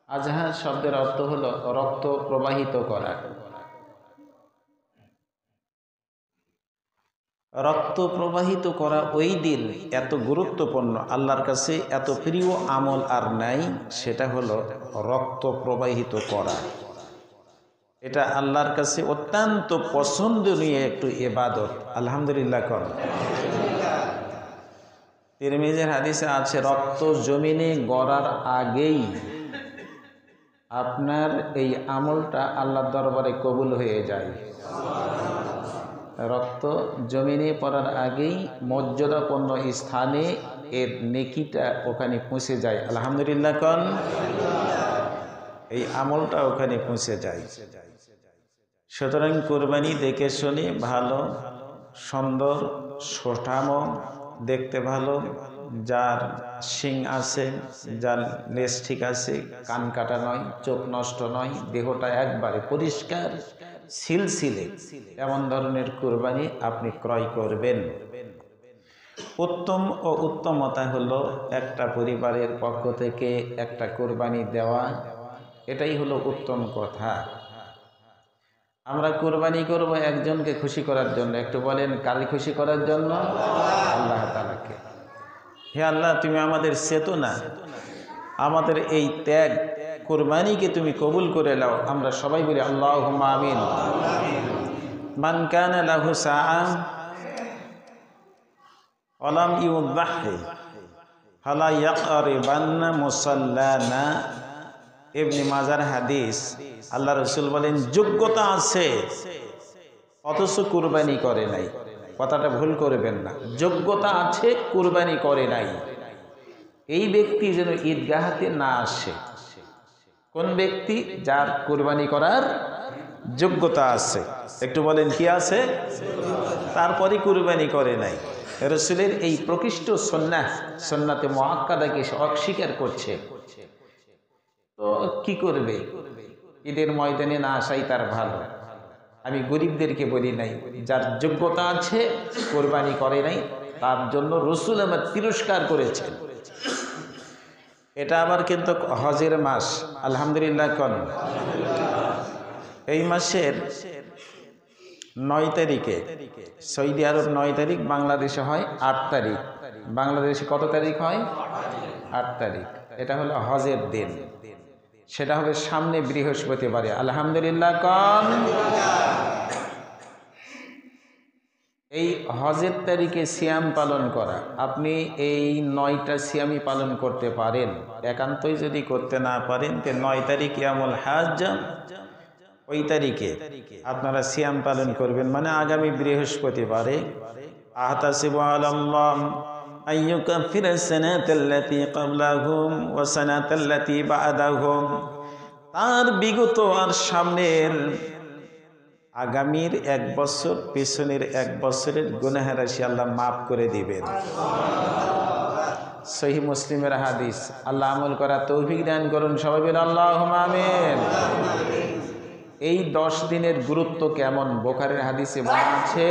আজহা শব্দের অর্থ হলো রক্ত প্রবাহিত করা। রক্ত প্রবাহিত করা ওই দিন এত গুরুত্বপূর্ণ, আল্লাহর কাছে এত প্রিয় আমল আর নাই, সেটা হলো রক্ত প্রবাহিত করা। এটা আল্লাহর কাছে অত্যন্ত পছন্দনীয় একটু ইবাদত। আলহামদুলিল্লাহ কর। তিরমিজির হাদিসে আছে, রক্ত জমিনে গড়ার আগেই আপনার এই আমলটা আল্লাহর দরবারে কবুল হয়ে যায়। রক্ত জমিনে পড়ার আগেই মর্যাদাপূর্ণ স্থানে এর নেকিটা ওখানে পৌঁছে যায়। আলহামদুলিল্লাহ কন। এই আমলটা ওখানে পৌঁছে যায়। সুতরাং কোরবানি দেখে শুনে ভালো, সুন্দর, সুঠামো, দেখতে ভালো, যার শিং আছে, যার লেজ ঠিক আছে, কান কাটা নয়, চোখ নষ্ট নয়, দেহটা একবারে পরিষ্কার সিলসিলে, এমন ধরনের কোরবানি আপনি ক্রয় করবেন। উত্তম ও উত্তমতা হলো একটা পরিবারের পক্ষ থেকে একটা কোরবানি দেওয়া, এটাই হলো উত্তম কথা। আমরা কোরবানি করব একজনকে খুশি করার জন্য। একটু বলেন, কারে খুশি করার জন্য? আল্লাহ তাআলাকে। হে আল্লাহ, তুমি আমাদের চেতনা, আমাদের এই ত্যাগ কোরবানিকে তুমি কবুল করে নাও। আমরা সবাই বলি আল্লাহুম্মা আমিন। মান কানা লাহু সাআ ওয়া লাম ইউযাহি ফালা ইয়াকরিবান্না মুসাল্লানা। ইবনে মাজার হাদিস। আল্লাহ রাসূল বলেন, যোগ্যতা আছে অথচ কুরবানি করে নাই। কথাটা ভুল করবেন না। যোগ্যতা আছে, কুরবানি করে নাই, এই ব্যক্তি যেন ঈদগাহতে না আসে। কোন ব্যক্তি? যার কুরবানি করার যোগ্যতা আছে। একটু বলেন, কি আছে? তারপরে কুরবানি করে নাই। রাসূলের এই প্রকৃষ্ট সুন্নাহ, সুন্নাতে মুআক্কাদাকে অস্বীকার করছে, তো কি করবে? ঈদের ময়দানে না আসাই তার ভালো। আমি গরিবদেরকে বলি নাই, যার যোগ্যতা আছে কোরবানি করে নাই, তার জন্য রাসূল আমার তিরস্কার করেছেন। এটা আবার কিন্তু হজের মাস। আলহামদুলিল্লাহ কোন? এই মাসের 9 তারিখে সৌদি আরব 9 তারিখ, বাংলাদেশে হয় 8 তারিখ। বাংলাদেশে কত তারিখ হয়? 8 তারিখ। এটা হলো হজের দিন। সেটা হবে সামনে বৃহস্পতিবারে। আলহামদুলিল্লাহ কন। এই হজের তারিখে সিয়াম পালন করা, আপনি এই 9টা সিয়ামই পালন করতে পারেন। একান্তই যদি করতে না পারেন, তো 9 তারিখ ইয়ামুল হজ, ওই তারিখে আপনারা সিয়াম পালন করবেন, মানে আগামী বৃহস্পতিবারে। আহতাসিবু আলাল্লাহ আইয়ুকাফিরা সানাতাল্লাতী ক্বাবলাহুম ওয়া সানাতাল্লাতী বা'দাহুম। তার বিগত আর সামনের, আগামীর 1 বছর, পিছনের 1 বছরের গুনাহের রাশি আল্লাহ মাফ করে দিবেন। সহিহ মুসলিমের হাদিস। আল্লাহ আমল করা তৌফিক দান করুন। সবাই বলেন আল্লাহুম্মা আমিন। এই 10 দিনের গুরুত্ব কেমন? বুখারীর হাদিসে বলা আছে,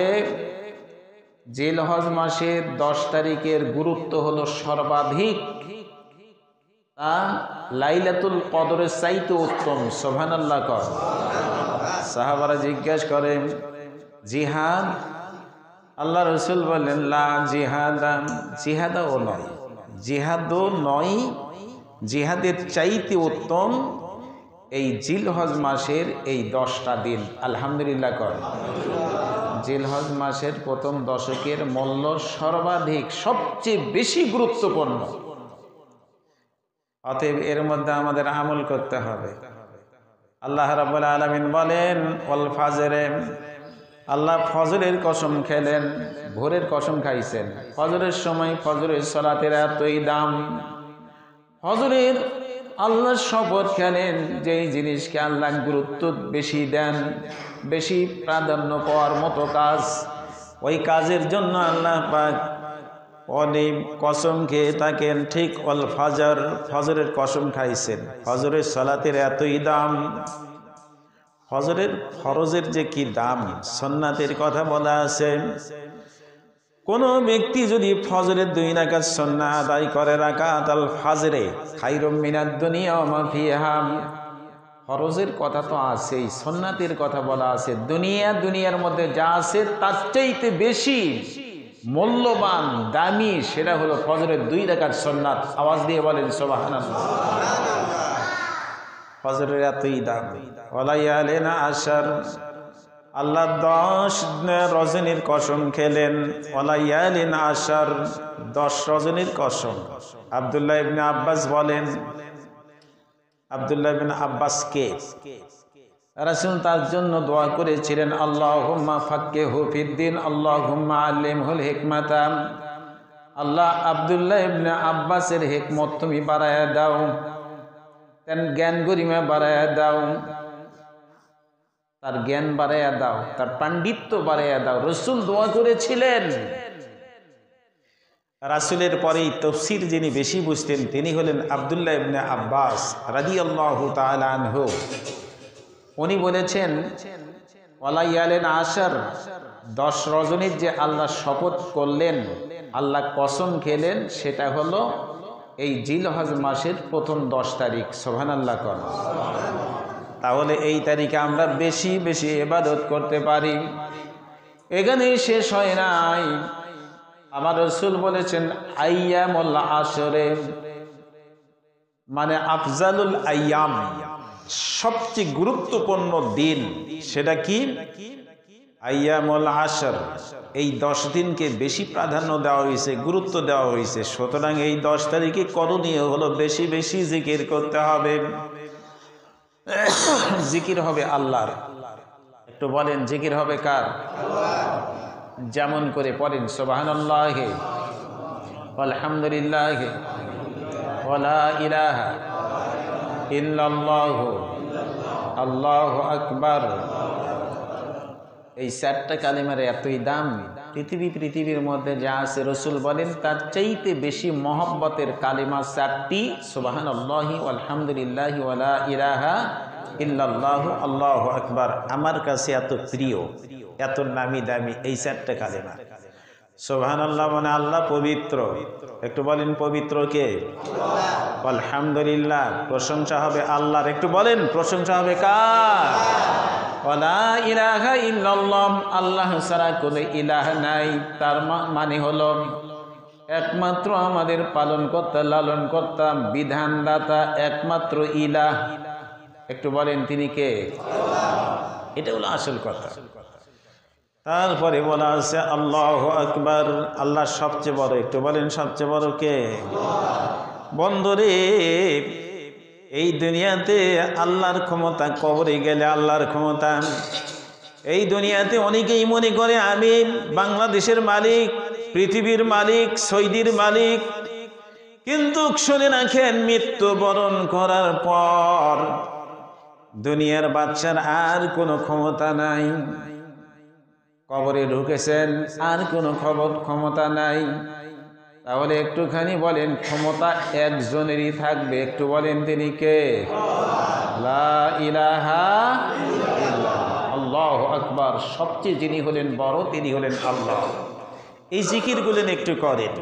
জিলহজ মাসের 10 তারিখের গুরুত্ব হলো সর্বাধিক। তা লাইলাতুল কদরের চাইতে উত্তম। সুবহানাল্লাহ কর। সাহাবারা জিজ্ঞাসা করেন, জিহাদ? আল্লাহ রাসূল বলেন, লা জিহাদা, জিহাদও নয়, জিহাদও নয়, জিহাদের চাইতে উত্তম এই জিলহজ মাসের এই 10টা দিন। আলহামদুলিল্লাহ কর। জিলহজ মাসের প্রথম দশকের মূল্য সর্বাধিক, সবচেয়ে বেশি গুরুত্বপূর্ণ। অতএব এর মধ্যে আমাদের আমল করতে হবে। আল্লাহ রাব্বুল আলামিন বলেন, ওয়াল ফাজরে, আল্লাহ ফজরের কসম খেলেন, ভোরের কসম খাইছেন। ফজরের সময় ফজরের সালাতের এতই দাম। ফজরের আল্লাহ শপথ খেলেন, যেই জিনিসকে আল্লাহ গুরুত্ব বেশি দেন, বেশি প্রাধান্য পাওয়ার মতো কাজ, ওই কাজের জন্য আল্লাহ পাক অনেক কসম খেয়ে থাকেন। ঠিক ওয়াল ফাজর, ফজরের কসম খাইছেন। ফজরের সালাতের এতই দাম। ফজরের ফরজের যে কি দাম, সুন্নাতের কথা বলা আছে। কোনো ব্যক্তি যদি ফজরের 2 রাকাত সুন্নাহ আদায় করে রাকাত আল ফাজরে খায়রুম মিনাদ দুনিয়া ওয়া মা ফিহা, ফরজের কথা তো আছেই, সুন্নাতের কথা বলা আছে, দুনিয়ার মধ্যে যা আছে তার চাইতে বেশি মূল্যবান দামি সেটা হলো ফজরের 2 রাকাত সুন্নাত। আওয়াজ দিয়ে বলেন সুবহানাল্লাহ। ফজরের এতই দাম। ওয়ালাইয়ালিন আশার, আল্লাহ 10 রজনীর কসম খেলেন। ওয়ালাইয়ালিন আশার, 10 রজনীর কসম। আব্দুল্লাহ ইবনে আব্বাস বলেন, আব্দুল্লাহ ইবনে আব্বাস কে? রাসূল তার জন্য দোয়া করেছিলেন, আল্লাহুম্মা ফাক্কিহু ফিদ্দিন, আল্লাহুম্মা আল্লিমহুল হিকমাতা। আল্লাহ আব্দুল্লাহ ইবনে আব্বাসের হিকমত তুমি বাড়ায়া দাও, তার জ্ঞান গরিমা বাড়ায়া দাও, তার জ্ঞান বাড়ায়া দাও, তার পাণ্ডিত্য বাড়ায়া দাও। রাসূল দোয়া করেছিলেন। রাসূলের পরেই তাফসীর যিনি বেশি বুঝতেন তিনি হলেন আব্দুল্লাহ ইবনে আব্বাস রাদিয়াল্লাহু তাআলা আনহু। উনি বলেছেন, ওয়ালাইয়ালিন আশার, 10 রজনীর যে আল্লাহ শপথ করলেন, আল্লাহ কসম খেলেন, সেটা হলো এই জিলহজ মাসের প্রথম 10 তারিখ। সুবহানাল্লাহ কোন। তাহলে এই তারিখে আমরা বেশি বেশি ইবাদত করতে পারি। এখানেই শেষ হয় নাই। আমার রাসূল বলেছেন, আইয়ামুল আশরে মানে আফজালুল আইয়াম, সবচেয়ে গুরুত্বপূর্ণ দিন। সেটা কি? আইয়ামুল আশর। এই 10 দিনকে বেশি প্রাধান্য দেওয়া হয়েছে, গুরুত্ব দেওয়া হয়েছে। সুতরাং এই 10 তারিখে করণীয় হলো বেশি বেশি জিকির করতে হবে। জিকির হবে আল্লাহর। একটু বলেন, জিকির হবে কার? যেমন করে পড়েন সুবহানাল্লাহ আলহামদুলিল্লাহ ওয়ালা ইলাহা ইল্লাল্লাহু আল্লাহু আকবার। এই 4টা কালিমার এতই দাম, পৃথিবীর মধ্যে যা আছে রাসূল বলেন তার চাইতে বেশি মহব্বতের কালিমা 4টি, সুবহানাল্লাহি আলহামদুলিল্লাহি ওয়ালা ইলাহা ইল্লাল্লাহু আল্লাহু আকবার। আমার কাছে এত প্রিয়, এত নামি দামি এই 4টা কালিমা। সুবহানাল্লাহ মানে আল্লাহ পবিত্র। একটু বলেন, পবিত্র কে? আলহামদুলিল্লাহ, প্রশংসা হবে আল্লাহর। একটু বলেন, প্রশংসা হবে কার? ওয়ালা ইলাহা ইল্লাল্লাহ, আল্লাহ ছাড়া কোনো ইলাহ নাই। তার মানে হলো একমাত্র আমাদের পালনকর্তা, লালনকর্তা, বিধানদাতা, একমাত্র ইলাহ। একটু বলেন, তিনি কে? এটা হলো আসল কথা। তারপরে বলা আছে আল্লাহু আকবার, আল্লাহ সবচেয়ে বড়। একটু বলেন, সবচেয়ে বড় কে? বন্ধুরে, এই দুনিয়াতে আল্লাহর ক্ষমতা, কবরে গেলে আল্লাহর ক্ষমতা। এই দুনিয়াতে অনেকেই মনে করে আমি বাংলাদেশের মালিক, পৃথিবীর মালিক, সৌদির মালিক। কিন্তু শুনে রাখেন, মৃত্যুবরণ করার পর দুনিয়ার বাদশার আর কোনো ক্ষমতা নাই। কবরে ঢুকেছেন, আর কোনো ক্ষমতা নাই। তাহলে একটুখানি বলেন, ক্ষমতা একজনেরই থাকবে। একটু বলেন, তিনি কে? লা ইলাহা ইল্লাল্লাহ, আল্লাহু আকবার। সবচেয়ে যিনি হলেন বড়, তিনি হলেন আল্লাহ। এই জিকিরগুলো একটু করেন,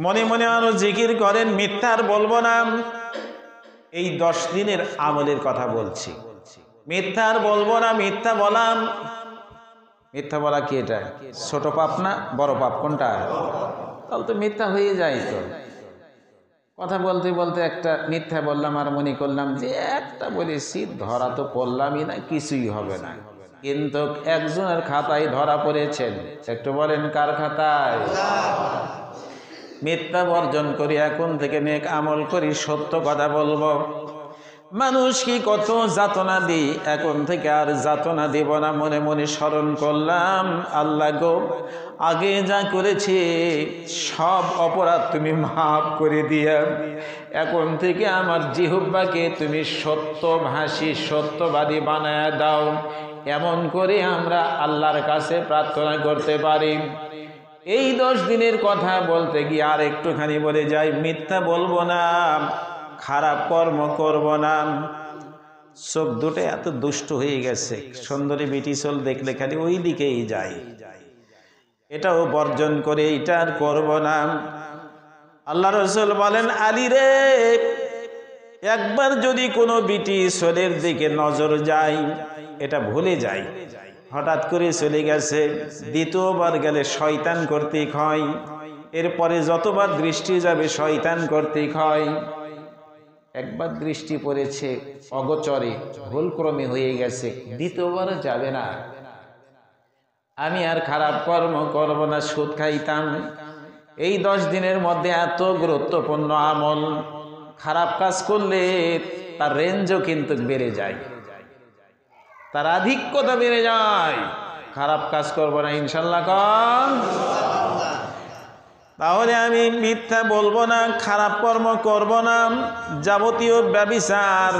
মনে মনে আরো জিকির করেন। মিথ্যা আর বলবো না। এই 10 দিনের আমলের কথা বলছি। মিথ্যা আর বলবো না। মিথ্যা বলাম, মিথ্যা বলা কি এটা ছোট পাপ না বড় পাপ? কোনটা? তাহলে তো মিথ্যা হয়ে যায়। তো কথা বলতে বলতে একটা মিথ্যা বললাম, আর মনে করলাম যে একটা বলেছি, ধরা তো পড়লামই না, কিছুই হবে না। কিন্তু একজনের খাতায় ধরা পড়েছেন। একটু বলেন, কার খাতায়? মিথ্যা বর্জন করি, এখন থেকে নেক আমল করি, সত্য কথা বলবো। মানুষকে কত যাতনা দিই, এখন থেকে আর যাতনা দেব না। মনে মনে স্মরণ করলাম, আল্লাহ গো, আগে যা করেছি সব অপরাধ তুমি মাফ করে দিয়া এখন থেকে আমার জিহ্বাকে তুমি সত্যভাষী, সত্যবাদী বানায়া দাও। এমন করে আমরা আল্লাহর কাছে প্রার্থনা করতে পারি। এই 10 দিনের কথা বলতে গিয়ে আর একটুখানি বলে যাই, মিথ্যা বলবো না, খারাপ কর্ম করব না। চোখ দুটো এত দুষ্ট হয়ে গেছে, সুন্দরী বিটিসল দেখলে খালি ওই দিকেই যায়। এটাও বর্জন করে এটা আর করবো না। আল্লাহ রসুল বলেন, আলী রে, একবার যদি কোনো বিটি ছেলের দিকে নজর যায়, এটা ভুলে যায়, হঠাৎ করে চলে গেছে, দ্বিতীয়বার গেলে শয়তান কর্তৃক হয়, এরপরে যতবার দৃষ্টি যাবে শয়তান কর্তৃক হয়। একবার দৃষ্টি পড়েছে অগোচরে, ভুলক্রমে হয়ে গেছে, দ্বিতীয়বার যাবে না। আমি আর খারাপ কর্ম করব না, সুদ খাইতাম। এই 10 দিনের মধ্যে এত গুরুত্বপূর্ণ আমল, খারাপ কাজ করলে তার রেঞ্জও কিন্তু বেড়ে যায়, তার আধিক্যতা বেড়ে যায়। খারাপ কাজ করব না ইনশাল্লাহ কন। তাহলে আমি মিথ্যা বলবো না, খারাপ কর্ম করব না, যাবতীয় ব্যভিচার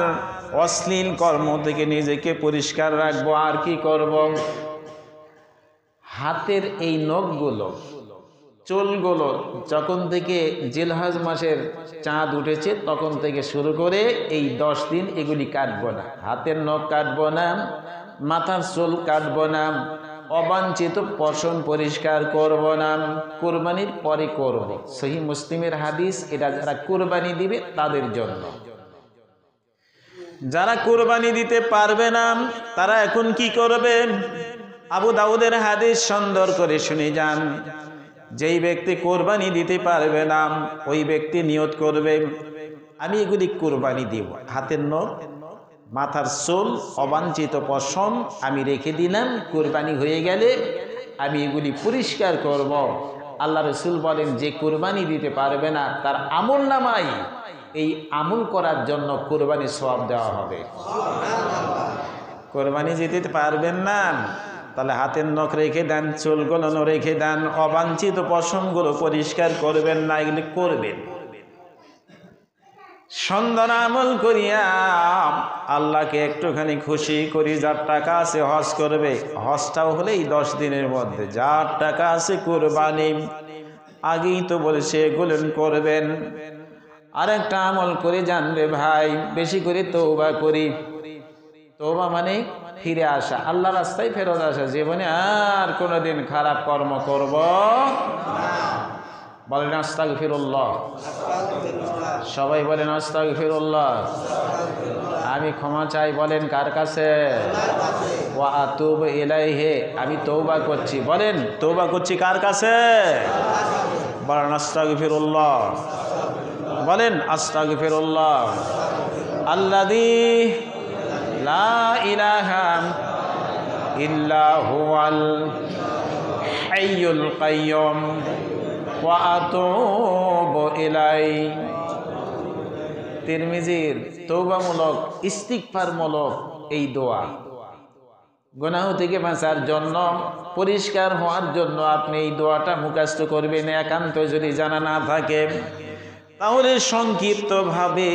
অশ্লীল কর্ম থেকে নিজেকে পরিষ্কার রাখবো। আর কি করব? হাতের এই নখগুলো, চুলগুলো যখন থেকে জিলহজ মাসের চাঁদ উঠেছে তখন থেকে শুরু করে এই 10 দিন এগুলি কাটবো না। হাতের নখ কাটবো না, মাথার চুল কাটবো না, অবাঞ্ছিত পশম পরিষ্কার করব না, কুরবানির পরে করব। সহিহ মুসলিমের হাদিস, এটা যারা কুরবানি দিবে তাদের জন্য। যারা কুরবানি দিতে পারবে না তারা এখন কি করবে? আবু দাউদের হাদিস সুন্দর করে শুনে যান। যেই ব্যক্তি কোরবানি দিতে পারবে না ওই ব্যক্তি নিয়ত করবে, আমি এগুলি কোরবানি দিব। হাতের নখ, মাথার চুল, অবাঞ্ছিত পশম আমি রেখে দিলাম, কোরবানি হয়ে গেলে আমি এগুলি পরিষ্কার করব। আল্লাহ রসুল বলেন, যে কোরবানি দিতে পারবে না তার আমল নামায় এই আমল করার জন্য কোরবানি সওয়াব দেওয়া হবে। কোরবানি দিতে পারবেন না, তাহলে হাতের নখ রেখে দেন, চুলগুলো রেখে দেন, অবাঞ্ছিত পশমগুলো পরিষ্কার করবেন না, এগুলি করবেন। সুন্দর আমল করিয়া আল্লাহকে একটুখানি খুশি করি। যার টাকা আছে হজ করবে, হজটাও হলে এই 10 দিনের মধ্যে। যার টাকা আছে কোরবানি, আগেই তো বলেছে এগুলো করবেন। আরেকটা আমল করে জানবে ভাই, বেশি করে তওবা করি। তওবা মানে ফিরে আসা, আল্লাহ রাস্তায় ফেরত আসা, জীবনে আর কোনোদিন খারাপ কর্ম করব না। বলেন আস্তাগফিরুল্লাহ। সবাই বলেন আস্তাগফিরুল্লাহ। আমি ক্ষমা চাই, বলেন কার কাছে? ওয়া আতুবু ইলাইহি, আমি তওবা করছি। বলেন তওবা করছি কার কাছে? বলেন আস্তাগফিরুল্লাহ। বলেন আস্তাগফিরুল্লাহ। আল্লাযী লা ইলাহা ইল্লা হুয়াল হাইয়ুল কাইয়্যুম ওয়া আতুবু ইলাইহি। তিরমিজির তওবামূলক, ইস্তিগফারমূলক এই দোয়া। গুনাহ থেকে বাঁচার জন্য, পরিষ্কার হওয়ার জন্য আপনি এই দোয়াটা মুখস্থ করবেন। একান্ত যদি জানা না থাকে তাহলে সংক্ষিপ্তভাবে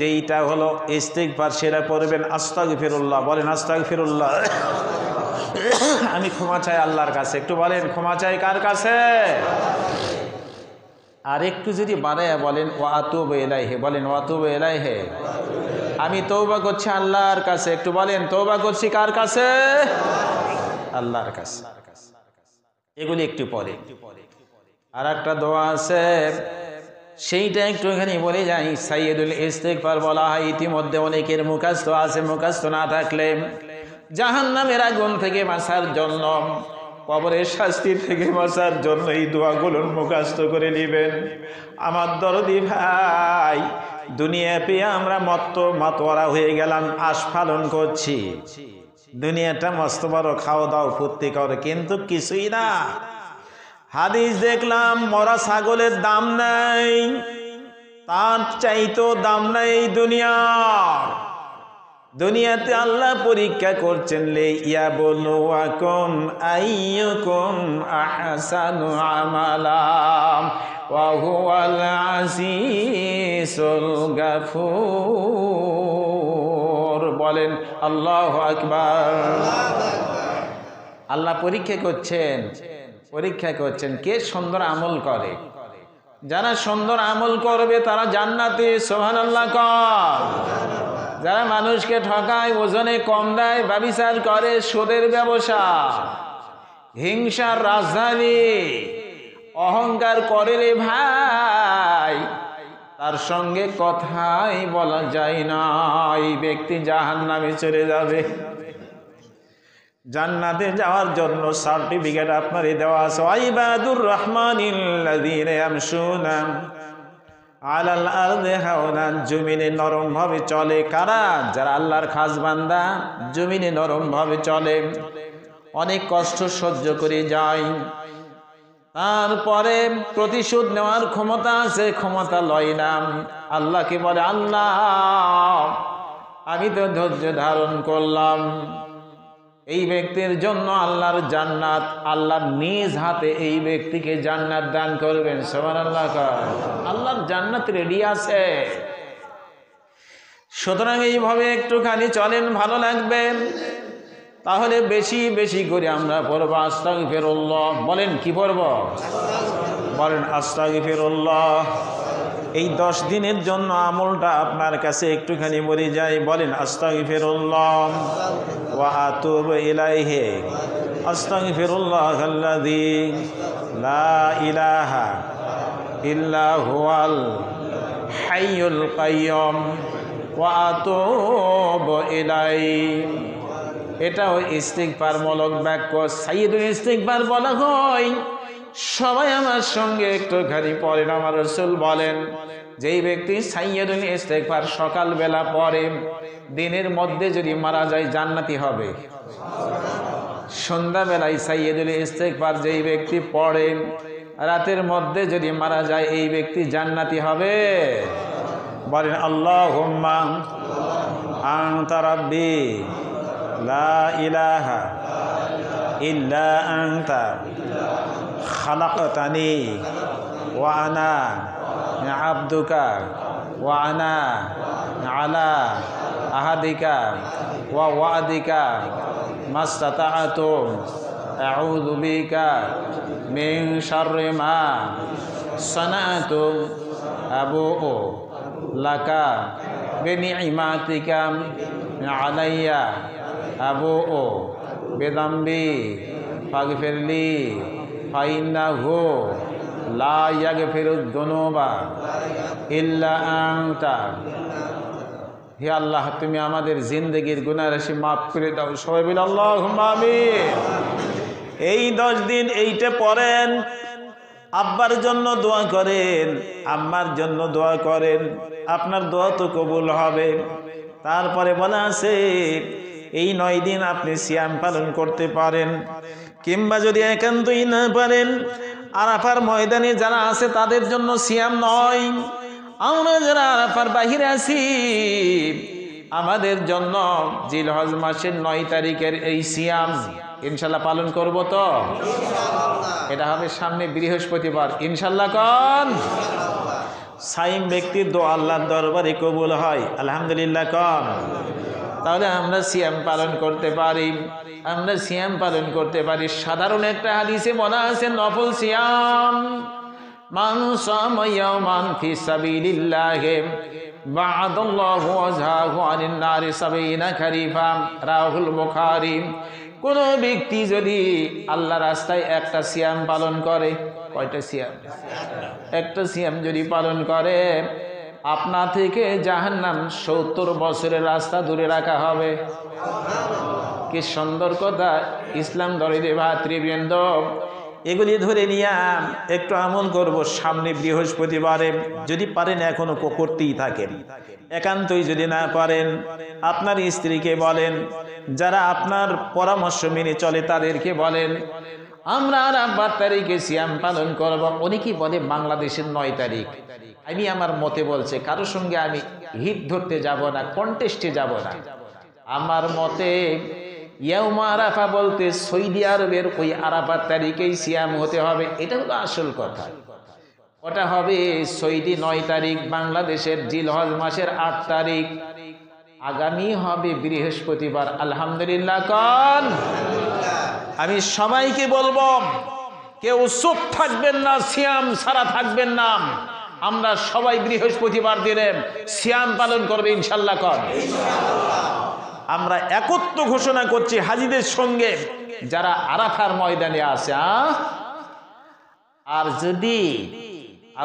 যেইটা হলো ইস্তিগফার সেটা পড়বেন। আস্তাগফিরুল্লাহ। বলেন আস্তাগফিরুল্লাহ। আমি ক্ষমা চাই আল্লাহর কাছে। একটু বলেন ক্ষমা চাই কার কাছে? আর একটু যদি বাড়াইয়া বলেন ওয়া আতুবু ইলাইহি। বলেন ওয়া আতুবু ইলাইহি। আমি তওবা করছি আল্লাহর কাছে। একটু বলেন তওবা করছি কার কাছে? আল্লাহর কাছে। এগুলি একটু পরে। আর একটা দোয়া আছে, সেইটা একটু এখানে বলে যাই। সাইয়্যিদুল ইস্তিগফার বলা হয়। ইতিমধ্যে অনেকের মুখস্থ আছে, মুখস্থ না থাকলে জাহান্নামের আগুন থেকে বাঁচার জন্য, কবরের শাস্তি থেকে বাঁচার জন্য এই দোয়াগুলো মুখস্থ করে নেবেন। আমার দরদি ভাই, দুনিয়া পেয়ে আমরা মাতোয়ারা হয়ে গেলাম, আস্ফালন করছি। দুনিয়াটা মস্ত বড়, খাওয়া দাও ফুর্তি করে, কিন্তু কিছুই না। হাদিস দেখলাম, মরা ছাগলের দাম নাই, তার চাইতো দাম নাই এই দুনিয়াতে আল্লাহ পরীক্ষা করছেন। লে ইয়াবলুয়াকুম আইয়ুকুম আহসানু আমালা ওয়া হুয়াল আজিজুল গাফুর। বলেন আল্লাহু আকবার। আল্লাহ পরীক্ষা করছেন কে সুন্দর আমল করে। যারা সুন্দর আমল করবে তারা জান্নাতি। সুবহানাল্লাহ কর। যারা মানুষকে ঠকায়, ওজনে কম দেয়, ব্যভিচার করে, সুদের ব্যবসা, হিংসার রাজধানী, অহংকার করে রে ভাই, তার সঙ্গে কথাই বলা যায় না। এই ব্যক্তি জাহান্নামে চলে যাবে। জান্নাতে যাওয়ার জন্য সার্টিফিকেট আপনারই দেওয়া আছে। ইবাদুর রহমানিল্লাযীনা ইয়ামশুনা আলাল আরদি হাওনা, জমিনে নরম ভাবে চলে। কারা? যারা আল্লাহর খাস বান্দা, জমিনে নরম ভাবে চলে, অনেক কষ্ট সহ্য করে যায়। তারপরে প্রতিশোধ নেওয়ার ক্ষমতা আছে, ক্ষমতা লয় না। আল্লাহকে বলে, আল্লাহ আমি তো ধৈর্য ধারণ করলাম। এই ব্যক্তির জন্য আল্লাহর জান্নাত, আল্লাহ নিজ হাতে এই ব্যক্তিকে জান্নাত দান করবেন। সুবহানাল্লাহ। আল্লাহর জান্নাত রেডি আছে। সুতরাং এইভাবে একটুখানি চলেন, ভালো লাগবে। তাহলে বেশি বেশি করে আমরা পড়ব আস্তাগফিরুল্লাহ। বলেন কি পড়ব? বলেন আস্তাগফিরুল্লাহ। এই 10 দিনের জন্য আমলটা আপনার কাছে একটুখানি মরে যায়। বলেন আস্তাগফিরুল্লাহ ওয়া আতুবু ইলাইহি। আস্তাগফিরুল্লাহাল্লাযী লা ইলাহা ইল্লা হুয়াল হাইয়ুল কাইয়্যুম ওয়া আতুবু ইলাইহি। এটাও ইস্তিগফার মূলক বাক্য, সাইয়্যিদুল ইস্তিগফার বলা হয়। সবাই আমার সঙ্গে একটুখানি পড়েন। আমার রাসূল বলেন, যেই ব্যক্তি সাইয়্যিদুল ইস্তিগফার সকালবেলা পড়ে, দিনের মধ্যে যদি মারা যায় জান্নাতি হবে। সন্ধ্যাবেলায় সাইয়্যিদুল ইস্তিগফার যেই ব্যক্তি পড়ে, রাতের মধ্যে যদি মারা যায় এই ব্যক্তি জান্নাতি হবে। বলেন আল্লাহুম্মা আনতা রাব্বি লা ইলাহা ইল্লা আনতা খালাকতানি ওয়া আনা আবদুকা ওয়া আনা আলা আহাদিকা ওয়া ওয়াদিকা মাস্তাতা'তু আউযু বিকা মিন শাররি মা সানাতু আবুউ লাকা বিনি'মাতিকা আলাইয়া আবুউ বিযামবি ফাগফিরলি ফাইন্নাহু লা ইয়াগফিরুদ যুনুবা ইল্লা আনতা। হে আল্লাহ, তুমি আমাদের জিন্দেগির গুনাহ রাশি মাফ করে দাও। সবাই বলে আল্লাহুম্মা আমিন। এই 10 দিন এইটা পড়েন। আব্বার জন্য দোয়া করেন, আম্মার জন্য দোয়া করেন, আপনার দোয়া তো কবুল হবে। তারপরে বলা আছে এই 9 দিন আপনি সিয়াম পালন করতে পারেন, কিংবা যদি একান্তই না পারেন, আরাফার ময়দানে যারা আছে তাদের জন্য সিয়াম নয়। আমরা যারা আরাফার বাহিরে আছি আমাদের জন্য জিলহজ মাসের 9 তারিখের এই সিয়াম ইনশাল্লাহ পালন করব। তো এটা হবে সামনে বৃহস্পতিবার ইনশাল্লাহ। কন সাইম ব্যক্তির দোয়া আল্লাহর দরবারে কবুল হয় আলহামদুলিল্লাহ। কন তাহলে আমরা সিয়াম পালন করতে পারি, আমরা সিয়াম পালন করতে পারি। সাধারণ একটা হাদিসে বলা আছে নফল সিয়াম, মান সামা ইয়াওমান ফি সাবিলিল্লাহি বা'দাল্লাহু ওয়াজহাহু আনিন নারি 70 খারিফা, রাহুল বুখারী। কোন ব্যক্তি যদি আল্লাহ রাস্তায় একটা সিয়াম পালন করে, কয়টা সিয়াম? একটা সিয়াম যদি পালন করে, আপনা থেকে জাহান্নাম 70 বছরের রাস্তা দূরে রাখা হবে। কি সুন্দর কথা! ইসলাম দরিদ্র ভাতৃবৃন্দ, এগুলি ধরে নিয়ে একটু আমল করব সামনে বৃহস্পতিবারে। যদি পারেন এখনো করতেই থাকেন, একান্তই যদি না পারেন আপনার স্ত্রীকে বলেন, যারা আপনার পরামর্শ মেনে চলে তাদেরকে বলেন আমরা আর 12 তারিখে সিয়াম পালন করব। অনেকেই বলে বাংলাদেশের 9 তারিখ। আমি আমার মতে বলছে কারোর সঙ্গে আমি হিট ধরতে যাব না, কন্টেস্টে যাব না। আমার মতে ইয়াউমা আরাফা বলতে সৌদি আরবের ওই আরাফার তারিখেই সিয়াম হতে হবে, এটা হলো আসল কথা। ওটা হবে সৌদি 9 তারিখ, বাংলাদেশের জিলহজ মাসের 8 তারিখ। আগামী হবে বৃহস্পতিবার আলহামদুলিল্লাহ। কন আমি সবাইকে বলবো, কেউ চুপ থাকবেন না, সিয়াম ছাড়া থাকবেন না। আমরা সবাই বৃহস্পতিবার দিনে সিয়াম পালন করবে ইনশাল্লাহ। কন আমরা একত্র ঘোষণা করছি হাজীদের সঙ্গে, যারা আরাফার ময়দানে আছে। আর যদি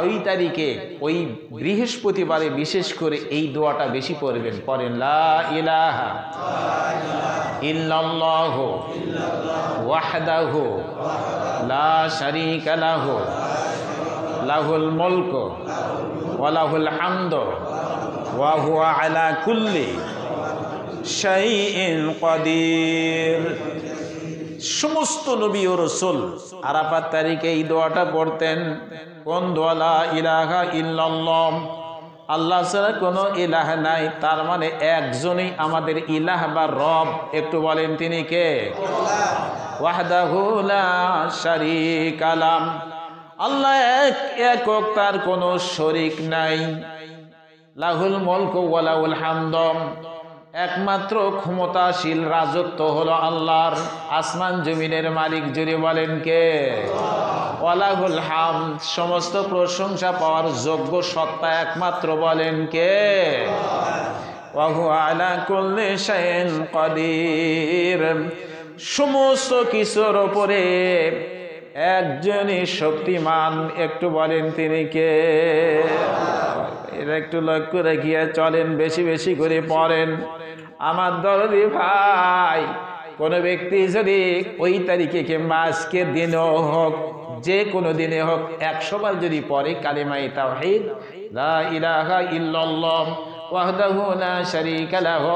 ওই তারিখে ওই বৃহস্পতিবারে বিশেষ করে এই দোয়াটা বেশি পড়বেন, পড়েন লা ইলাহা ইল্লাল্লাহু ওয়াহদাহু লা শারীকা লাহু লাহুল মুলকু ওয়া লাহুল হামদু ওয়া হুয়া আলা কুল্লি শাইইন কাদির। সমস্ত নবী ও রাসূল আরাফাত তারিখে এই দোয়াটা পড়তেন। কোন দোয়া? লা ইলাহা ইল্লাল্লাহ, আল্লাহ ছাড়া কোনো ইলাহ নাই, তার মানে একজনই আমাদের ইলাহ বা রব। একটু বলেন তিনি কে? ওয়াহদাহু লা শারীকা লাহু, আল্লাহ একক, তার কোনো শরীক নাই। লাহুল মুলকু ওয়া লাহুল হামদু, একমাত্র ক্ষমতাশীল রাজত্ব হলো আল্লাহর। আসমান জমিনের মালিক জুড়ে বলেন কে? ওয়ালাহুল হামদ, সমস্ত প্রশংসা পাওয়ার যোগ্য সত্তা একমাত্র বলেন কে? ওয়া হুয়া আলা কুল্লি শাইইন কাদির, সমস্ত কিছুর উপরে একজনই শক্তিমান। একটু বলেন তিনি কে? এটা একটু লক্ষ্য রাখিয়া চলেন, বেশি বেশি করে পড়েন। আমার দরদি ভাই, কোনো ব্যক্তি যদি ওই তারিখে কিংবা আজকের দিনেও হোক, যে কোনো দিনে হোক, 100 বার যদি পড়ে কালিমায়ে তাওহীদ লা ইলাহা ইল্লাল্লাহ ওয়াহদাহু লা শারীকা লাহু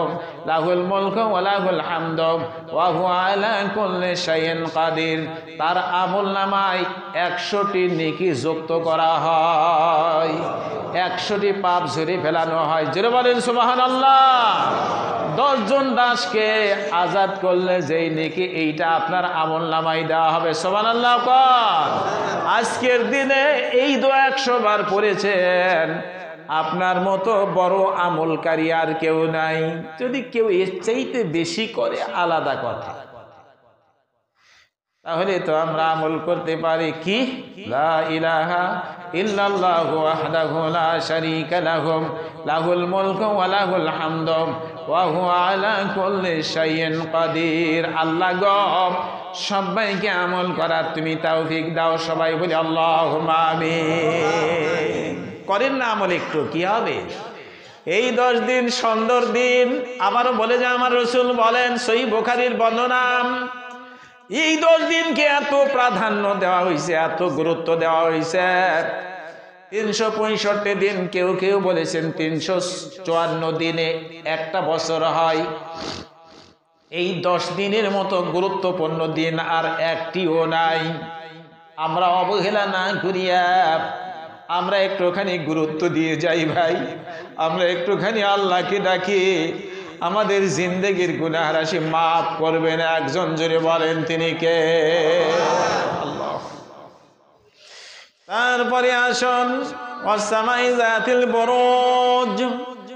লাহুল মুলকু ওয়া লাহুল হামদু ওয়া হুয়া আলা কুল্লি শাইইন কাদির, তার আমলনামায় 100টি নেকি যুক্ত করা হয়, 100টি পাপ ঝরে ফেলানো হয়। জোরে বলেন সুবহানাল্লাহ। 10 জন দাসকে আজাদ করলে যেই নেকি, এইটা আপনার আমলনামায় দেওয়া হবে। সুবহানাল্লাহ। আজকের দিনে এই দোয়া 100 বার পড়েছেন, আপনার মতো বড় আমলকারী আর কেউ নাই। যদি কেউ এর চাইতে বেশি করে আলাদা কথা, তাহলে তো আমরা আমল করতে পারি কি? লা ইলাহা ইল্লাল্লাহু ওয়াহদাহু লা শারীকা লাহু লাহুল মুলকু ওয়া লাহুল হামদু ওয়া হুয়া আলা কুল্লি শাইইন কাদির। আল্লাহ গো, সবাইকে আমল করার তুমি তৌফিক দাও। সবাই বলি আল্লাহুম্মা আমিন। করেন না আমল, একটু কি হবে? এই 10 দিন সুন্দর দিন। আবারও বলে যে আমার রাসূল বলেন, সহিহ বুখারীর বর্ণনা, এই 10 দিনকে এত প্রাধান্য দেওয়া হয়েছে, এত গুরুত্ব দেওয়া হয়েছে। 365 দিন, কেউ কেউ বলেছেন 354 দিনে একটা বছর হয়। এই 10 দিনের মতো গুরুত্বপূর্ণ দিন আর একটিও নাই। আমরা অবহেলা না করিয়া আমরা একটুখানি গুরুত্ব দিয়ে যাই ভাই। আমরা একটুখানি আল্লাহকে ডাকি, আমাদের জিন্দেগির গুনাহ রাশি মাফ করবেন। একজন জোরে বলেন তিনি কে? আল্লাহ। তারপরে আসুন, ওয়াসসামাই যাতিল বুরুজ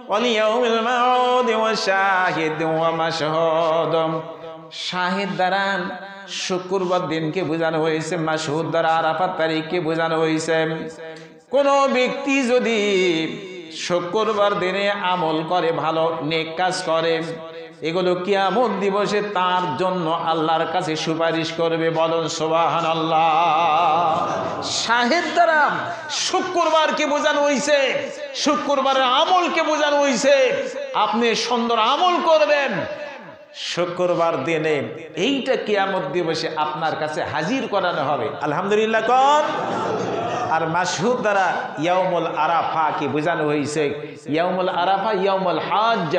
ওয়াল ইয়াউমিল মাউদ ওয়া শাহিদ ওয়া মাশহুদ। শাহিদ দ্বারা শুক্রবার দিনকে বোঝানো হয়েছে, মাশহুদ দ্বারা আরাফাত তারিখকে বোঝানো হয়েছে। কোনো ব্যক্তি যদি শুক্রবার দিনে আমল করে, ভালো নেক কাজ করে, এগুলো কিয়ামত দিবসে তার জন্য আল্লাহর কাছে সুপারিশ করবে। বলুন সুবহানাল্লাহ। শাহেদ দ্বারা শুক্রবারকে বোঝানো হয়েছে, শুক্রবারের আমলকে বোঝানো হয়েছে। আপনি সুন্দর আমল করবেন শুক্রবার দিনে, এইটা কিয়ামত দিবসে আপনার কাছে হাজির করানো হবে। আলহামদুলিল্লাহ কর। আর মাশহুদ দ্বারা ইয়াউমুল আরাফা কি বোঝানো হয়েছে? ইয়াউমুল আরাফা ইয়াউমুল হজ,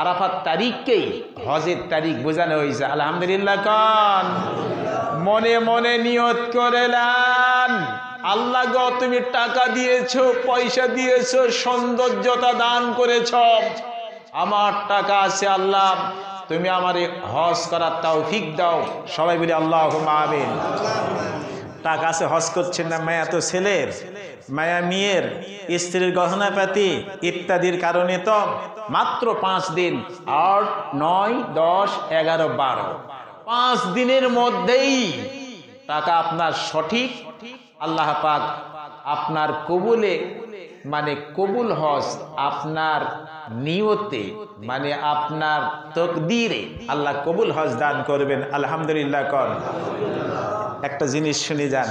আরাফাত তারিখকেই হজের তারিখ বোঝানো হয়েছে। আলহামদুলিল্লাহ কন। মনে মনে নিয়ত করে নেন, আল্লাহ গো তুমি টাকা দিয়েছো, পয়সা দিয়েছো, সৌন্দর্যতা দান করেছো, আমার টাকা আছে আল্লাহ, তুমি আমারে হজ করার তৌফিক দাও। সবাই বলি আল্লাহুম্মা আমিন। টাকা আছে, হজ করছেন না, মায়া তো ছেলের, মায়া মেয়ের, স্ত্রীর গহনাপাতি ইত্যাদির কারণে তো মাত্র 5 দিন, 8, 9, 10, 11, 12, 5 দিনের মধ্যেই টাকা আপনার সঠিক আল্লাহ পাক আপনার কবুলে মানে কবুল হজ আপনার নিয়তে, মানে আপনার তকদিরে আল্লাহ কবুল হজ দান করবেন। আলহামদুলিল্লাহ কর। একটা জিনিস শুনে যান,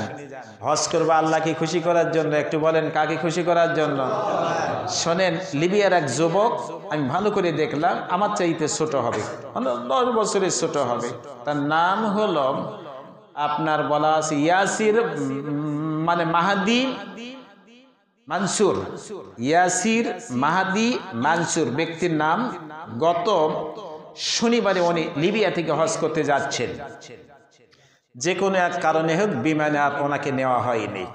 হজ করবা আল্লাহকে খুশি করার জন্য। একটু বলেন কাকে খুশি করার জন্য? শোনেন, লিবিয়ার এক যুবক, আমি ভালো করে দেখলাম, আমার চাইতে ছোট হবে, 10 বছরের ছোট হবে। তার নাম হলো আপনার বলা আছে ইয়াসির, মানে মাহাদি মানসুর, ইয়াসির মাহাদি মানসুর ব্যক্তির নাম। গত শনিবারে উনি লিবিয়া থেকে হজ করতে যাচ্ছেন। যে কোনো এক কারণে হোক বিমানে আর ওনাকে নেওয়া হয়নি।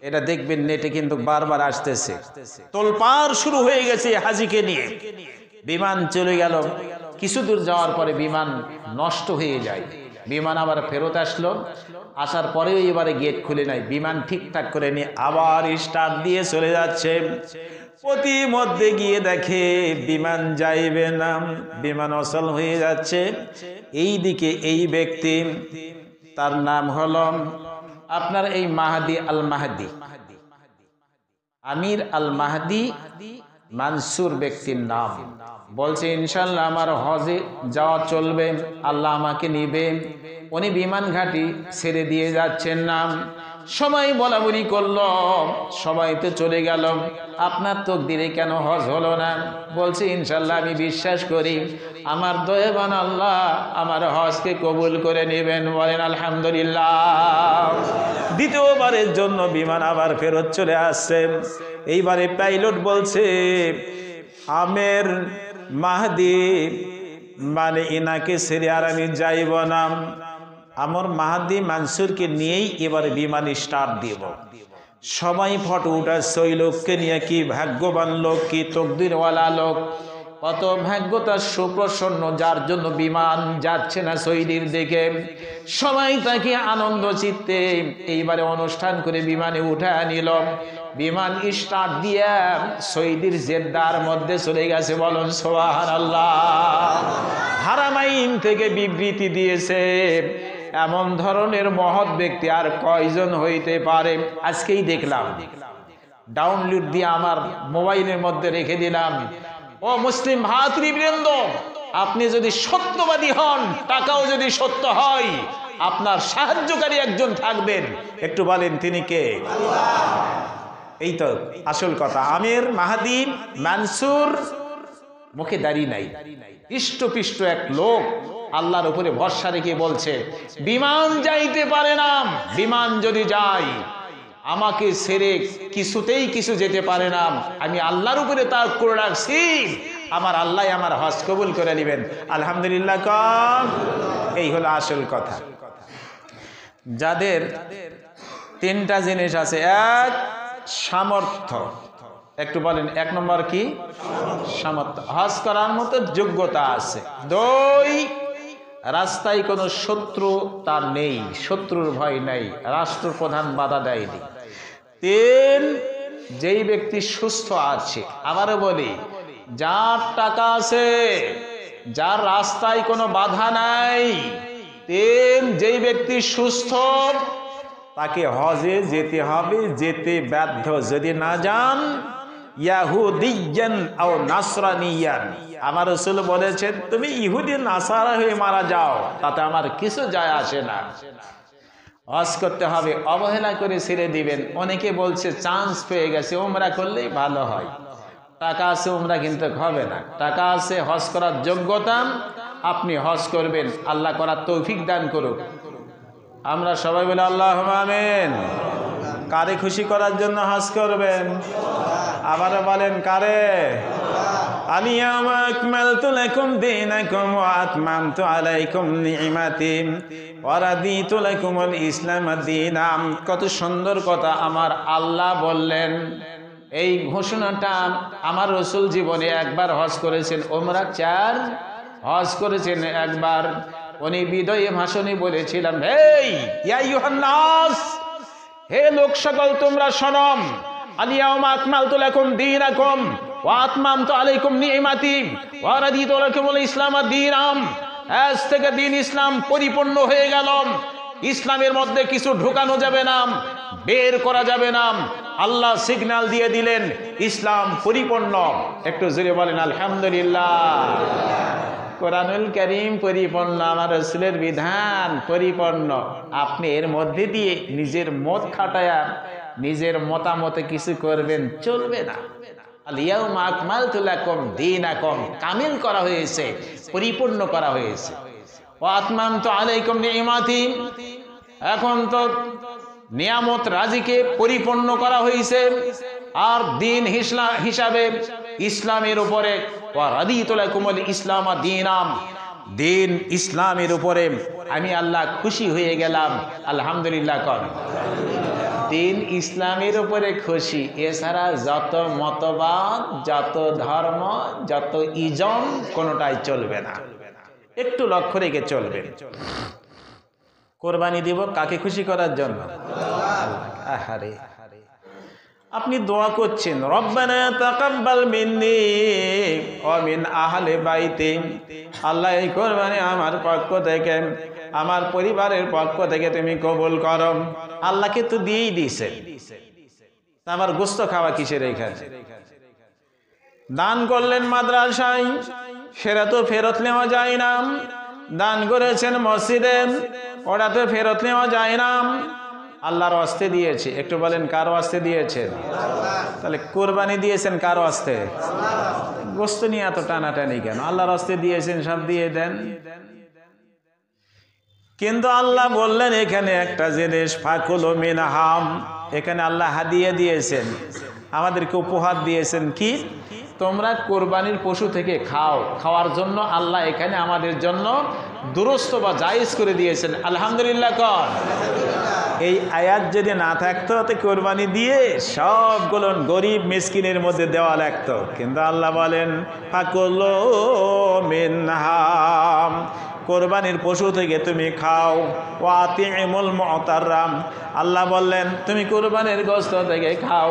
এটা দেখবেন নেটে কিন্তু বারবার আসতেছে, তোলপাড় শুরু হয়ে গেছে হাজিকে নিয়ে। বিমান চলে গেল, কিছু দূর যাওয়ার পরে বিমান নষ্ট হয়ে যায়। বিমান আবার ফেরত আসলো, আসার পরেও এবারে গেট খুলে নাই, বিমান ঠিকঠাক করে নিয়ে আবার স্টার্ট দিয়ে চলে যাচ্ছে। প্রতিমধ্যে গিয়ে দেখে বিমান যাইবে না, বিমান অচল হয়ে যাচ্ছে। এই দিকে এই ব্যক্তি, তার নাম হলো আপনার এই মাহাদি আল মাহাদি, আমির আল মাহাদি মানসুর ব্যক্তির নাম। বলছে ইনশাল্লাহ আমার হজে যাওয়া চলবে, আল্লাহ আমাকে নিবে। উনি বিমান ঘাঁটি ছেড়ে দিয়ে যাচ্ছেন না। সবাই বলা বলি করলো, সবাই তো চলে গেল, আপনার তকদিরে কেন হজ হলো না? বলছে ইনশাল্লাহ আমি বিশ্বাস করি আমার দয়াবান আল্লাহ আমার হজকে কবুল করে নেবেন। বলেন আলহামদুলিল্লাহ। দ্বিতীয়বারের জন্য বিমান আবার ফেরত চলে আসছে। এইবারে পাইলট বলছে আমের মাহাদি, মানে ইনাকে ছেড়ে আর আমি যাইব না, আমার মাহাদি মানসুরকে নিয়েই এবারে বিমান স্টার্ট দিব। সবাই ফটো উঠাচ্ছে ওই লোককে নিয়ে, কি ভাগ্যবান লোক, কি তকদিরওয়ালা লোক, কত ভাগ্য তার সুপ্রসন্ন, যার জন্য বিমান যাচ্ছে না সৌদির দিকে। সবাই তাকে আনন্দ চিত্তে এইবারে অনুষ্ঠান করে বিমানে উঠায় নিল। বিমান স্টার্ট দিয়ে সৌদির জেদ্দার মধ্যে চলে গেছে। বলুন সুবহানাল্লাহ। হারামাইন থেকে বিবৃতি দিয়েছে, এমন ধরনের মহৎ ব্যক্তি আর কয়জন হইতে পারে? আজকেই দেখলাম, ডাউনলোড দিয়ে আমার মোবাইলের মধ্যে রেখে দিলাম। ও মুসলিম ভাতৃবৃন্দ, আপনি যদি সত্যবাদী হন, টাকাও যদি সত্য হয়, আপনার সাহায্যকারী একজন থাকবেন। একটু বলেন তিনি কে? এই তো আসল কথা। আমির মাহাদি মানসুর, মুখে দাড়ি নাই, হৃষ্টপিষ্ট এক লোক, আল্লাহর উপরে ভরসা রেখে বলছে বিমান যাইতে পারে না, বিমান যদি যায় আমাকে ছেড়ে কিছুতেই কিছু যেতে পারে না। আমি আল্লাহর উপরে তার করে রাখছি, আমার আল্লাহ আমার হজ কবুল করে নেবেন। আলহামদুলিল্লাহ কম। এই হলো আসল কথা। যাদের 3টা জিনিস আছে, এক সামর্থ্য, একটু বলেন 1 নম্বর কি? সামর্থ্য, হজ করার মতো যোগ্যতা আছে। 2, রাস্তায় কোনো শত্রু তার নেই, শত্রুর ভয় নাই, রাষ্ট্রপ্রধান বাধা দেয়নি। 3, যেই ব্যক্তি সুস্থ আছে। আবারও বলি, যার টাকা আছে, যার রাস্তায় কোনো বাধা নাই। 3, যেই ব্যক্তি সুস্থ, তাকে হজে যেতে হবে, যেতে বাধ্য। যদি না যান, ইয়াহুদিয়ান আও নাসরানিয়ান, আমার রাসূল বলেছেন তুমি ইহুদি নাসারা হয়ে মারা যাও, তাতে আমার কিছু যায় আসে না। হজ করতে হবে, অবহেলা করে ছেড়ে দিবেন। অনেকে বলছে চান্স পেয়ে গেছে, উমরা করলেই ভালো হয়। টাকা আছে, উমরা কিন্তু হবে না। টাকা আছে, হজ করার যোগ্যতা, আপনি হজ করবেন, আল্লাহ করার তৌফিক দান করুক। আমরা সবাই বলে আল্লাহুম্মা আমিন। কারে খুশি করার জন্য হজ করবেন? আবারও বলেন কারে? আলিয়ামা আকমালতু লাকুম দীনাকুম ওয়া আতমামতু আলাইকুম নি'মাতি ওয়া রাদিতু লাকুমুল ইসলাম দীনাম। কত সুন্দর কথা আমার আল্লাহ বললেন। এই ঘোষণাটা আমার রাসূল জীবনে একবার হজ করেছেন, উমরা 4 হজ করেছেন একবার। উনি বিদায়ী ভাষণে বলেছিলাম, হেই ইয়া আইয়ুহান নাস, হে লোক সকল তোমরা শোনো, আলিয়াউমা আকমালতু লাকুম দীনাকুম ওয়া আতমামতু আলাইকুম নি'মাতি ওয়া রাদিতু লাকুমুল ইসলাম দীনাম। আজ থেকে দিন ইসলাম পরিপূর্ণ হয়ে গেল। ইসলামের মধ্যে কিছু ঢোকানো যাবে না, বের করা যাবে না। আল্লাহ সিগন্যাল দিয়ে দিলেন ইসলাম পরিপূর্ণ। একটু জোরে বলেন আলহামদুলিল্লাহ। কোরআনুল কারীম পরিপূর্ণ, আমার রাসূলের বিধান পরিপূর্ণ। আপনি এর মধ্যে দিয়ে নিজের মত খাটায়া নিজের মতামতে কিছু করবেন, চলবে না। আল ইয়াউমা আকমালতু লাকুম দীনাকুম, কামিল করা হয়েছে, পরিপূর্ণ করা হয়েছে। ওয়া আতমামতু আলাইকুম নি'মাতি, এখন তো নিয়ামত রাজিকে পরিপূর্ণ করা হয়েছে। আর দিন হিসাবে ইসলামের উপরে ওয়া রাদিতু লাকুমুল ইসলাম দীনাম, দিন ইসলামের উপরে আমি আল্লাহ খুশি হয়ে গেলাম। আলহামদুলিল্লাহ কর। দিন ইসলামের উপরে খুশি, এছাড়া যত মতবাদ, যত ধর্ম, যত ইজম, কোনোটাই চলবে না। একটু লক্ষ্য রেখে চলবেন। কোরবানি দিব কাকে খুশি করার জন্য? আহারে, আপনি দোয়া করছেন রব্বানা তাকাব্বাল মিন্নি ওয়া মিন আহলি বাইতি, আল্লাহ এই কোরবানি আমার পক্ষ থেকে, আমার পরিবারের পক্ষ থেকে তুমি কবুল করো। আল্লাহকে তো দিয়েই দিয়েছেন, আমার গোশত খাওয়া কিসের এখানে? দান করলেন মাদ্রাসায়, সেটা তো ফেরত নেওয়া যায় না। দান করেছেন মসজিদে, ওটা তো ফেরত নেওয়া যায় না। আল্লাহর ওয়াস্তে দিয়েছে। একটু বলেন কার ওয়াস্তে দিয়েছেন? তাহলে কোরবানি দিয়েছেন কার ওয়াস্তে? গোশত নিয়ে এত টানাটানি কেন? আল্লাহর ওয়াস্তে দিয়েছেন, সব দিয়ে দেন। কিন্তু আল্লাহ বললেন এখানে একটা জিনিস, ফাকুলু মিনহাম, এখানে আল্লাহ হাদিয়া দিয়েছেন, আমাদেরকে উপহার দিয়েছেন। কি? তোমরা কোরবানির পশু থেকে খাও। খাওয়ার জন্য আল্লাহ এখানে আমাদের জন্য দুরস্ত বা জায়েজ করে দিয়েছেন। আলহামদুলিল্লাহ কর। এই আয়াত যদি না থাকতো তো কোরবানি দিয়ে সবগুলো গরিব মিসকিনের মধ্যে দেওয়া লাগতো। কিন্তু আল্লাহ বলেন ফাকুলু মিনহাম, কোরবানির পশু থেকে তুমি খাও। ওয়াতিমুল মুতাররাম, আল্লাহ বললেন তুমি কোরবানির গোশত থেকে খাও।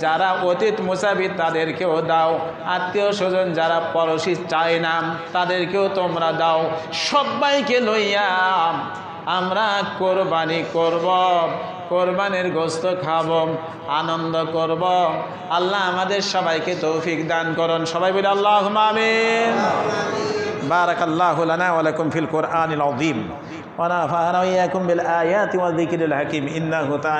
যারা অতীত মুসাফির তাদেরকেও দাও, আত্মীয় স্বজন যারা পরশি চায় না তাদেরকেও তোমরা দাও। সবাইকে লইয়া আমরা কোরবানি করব, কোরবানির গোশত খাবো, আনন্দ করব। আল্লাহ আমাদের সবাইকে তৌফিক দান করুন। সবাই বলি আল্লাহুম্মা আমিন। বারাকাল্লাহু লানা ওয়া লাকুম ফিল কুরআনিল আযীম ওয়া নাফা'না ওয়া ইয়্যাকুম বিল আয়াতি ওয়ায যিকরিল হাকীম ইন্নাহু তাআলা